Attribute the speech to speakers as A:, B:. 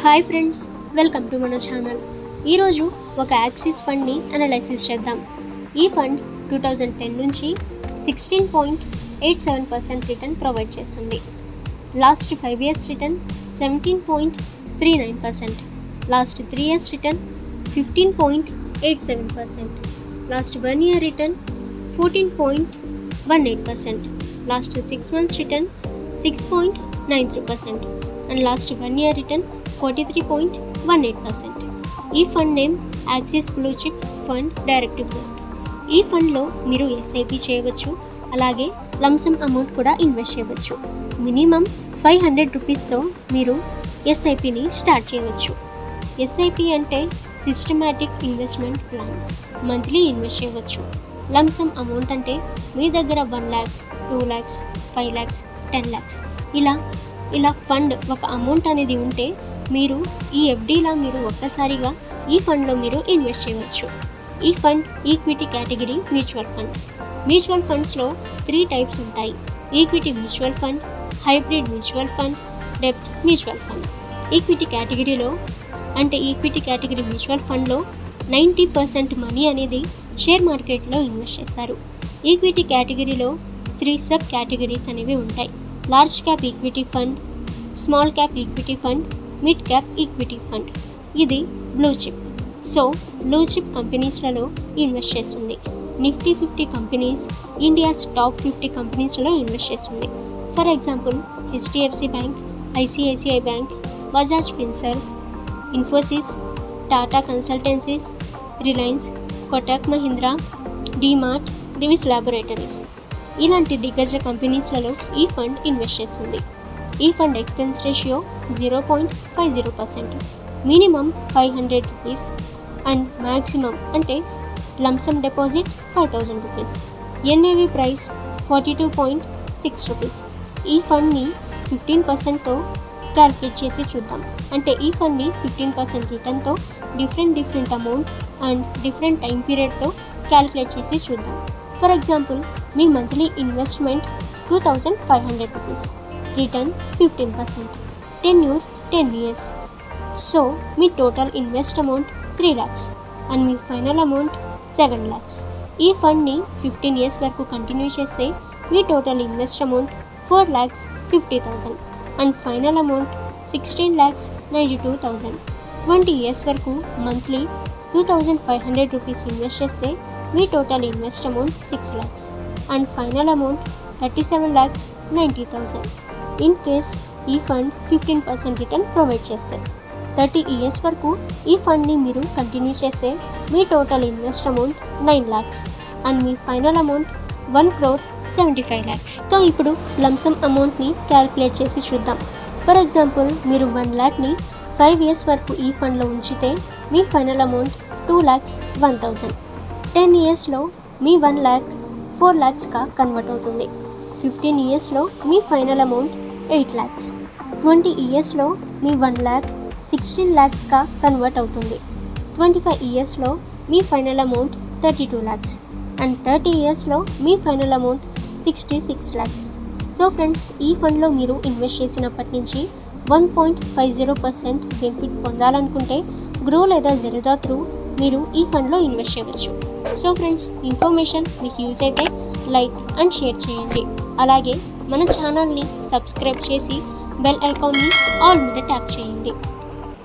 A: Hi friends, welcome to మన channel. ఈరోజు ఒక యాక్సిస్ ఫండ్ని అనలైసిస్ చేద్దాం. ఈ ఫండ్ 2010 నుంచి 16.87% రిటర్న్ ప్రొవైడ్ చేస్తుంది. Last 5 years return 17.39%, last 3 years return 15.87%, last 1 year return 14.18%, last 6 months return 6.93% and last 1 year return 43.18%. ఈ fund name Axis blue chip fund direct growth. ఈ ఫండ్లో మీరు ఎస్ఐపి చేయవచ్చు, అలాగే లంసమ్ అమౌంట్ కూడా ఇన్వెస్ట్ చేయవచ్చు. మినిమం 500 రూపీస్తో మీరు ఎస్ఐపిని స్టార్ట్ చేయవచ్చు. ఎస్ఐపి అంటే systematic investment plan. Monthly invest చేయవచ్చు. లంసమ్ అమౌంట్ అంటే మీ దగ్గర 1 lakh, 2 lakhs, 5 lakhs, 10 lakhs ఇలా ఫండ్ ఒక అమౌంట్ అనేది ఉంటే మీరు ఈ ఎఫ్డీలా మీరు ఒక్కసారిగా ఈ ఫండ్లో మీరు ఇన్వెస్ట్ చేయవచ్చు. ఈ fund equity category mutual fund. Mutual ఫండ్స్లో 3 టైప్స్ ఉంటాయి: equity mutual fund, hybrid mutual fund, depth mutual fund. Equity category mutual ఫండ్లో 90% మనీ అనేది షేర్ మార్కెట్లో ఇన్వెస్ట్ చేస్తారు. ఈక్విటీ కేటగిరీలో 3 సబ్ కేటగిరీస్ అనేవి ఉంటాయి: large cap equity fund, small cap equity fund, mid cap equity fund. ఇది blue chip. So blue chip కంపెనీస్లలో invest చేస్తుంది. నిఫ్టీ 50 కంపెనీస్, ఇండియాస్ టాప్ 50 కంపెనీస్లలో ఇన్వెస్ట్ చేస్తుంది. For example HDFC bank, ICICI bank, Bajaj Finserv, Infosys, Tata consultancies, Reliance, Kotak Mahindra, DMart, Divi's laboratories ఇలాంటి దిగ్గజ కంపెనీస్లలో ఈ fund invest చేస్తుంది. ఈ fund expense ratio 0.50%, minimum 500 rupees and maximum అంటే lump sum deposit 5000 rupees. NAV price 42.6 rupees. ఈ ఫండ్ని 15%తో క్యాల్కులేట్ చేసి చూద్దాం. అంటే ఈ ఫండ్ని 15% రిటర్న్తో different amount and different time పీరియడ్తో క్యాల్కులేట్ చేసి చూద్దాం. ఫర్ ఎగ్జాంపుల్ మీ monthly investment 2500 rupees, return 15%, tenure 10 years. So మీ total invest amount 3 lakhs and మీ ఫైనల్ అమౌంట్ 7 lakhs. ఈ ఫండ్ని 15 years వరకు కంటిన్యూ చేస్తే మీ total invest amount 4,50,000 and final amount 16,92,000. 20 years వరకు మంత్లీ 2500 రూపీస్ ఇన్వెస్ట్ చేస్తే మీ total invest amount 6 lakhs and final amount 37,90,000. In case ఈ ఫండ్ 15% రిటర్న్ ప్రొవైడ్ చేస్తుంది. 30 years వరకు ఈ ఫండ్ని మీరు కంటిన్యూ చేస్తే మీ total invest amount 9 lakhs and మీ ఫైనల్ అమౌంట్ 1,75 lakhs. సో ఇప్పుడు లంసమ్ అమౌంట్ని క్యాల్కులేట్ చేసి చూద్దాం. ఫర్ ఎగ్జాంపుల్ మీరు 1 lakhని 5 years వరకు ఈ ఫండ్లో ఉంచితే మీ ఫైనల్ అమౌంట్ 2,01,000. 10 yearsలో మీ 1 lakh 4 lakhsగా కన్వర్ట్ అవుతుంది. 15 yearsలో మీ ఫైనల్ అమౌంట్ 8 lakhs. 20 yearsలో మీ 1 lakh 16 lakhsగా కన్వర్ట్ అవుతుంది. 25 yearsలో మీ ఫైనల్ అమౌంట్ 32 lakhs అండ్ 30 yearsలో మీ final amount 66 lakhs. So friends, ఈ ఫండ్లో మీరు ఇన్వెస్ట్ చేసినప్పటి నుంచి 1.50% బెనిఫిట్ పొందాలనుకుంటే గ్రో లేదా జెరోదా త్రూ మీరు ఈ ఫండ్లో ఇన్వెస్ట్ చేయవచ్చు. సో ఫ్రెండ్స్, ఇన్ఫర్మేషన్ మీకు యూజ్ అయితే లైక్ అండ్ షేర్ చేయండి. అలాగే మన ఛానల్ని సబ్స్క్రైబ్ చేసి బెల్ ఐకాన్ని ఆల్ మీద ట్యాప్ చేయండి.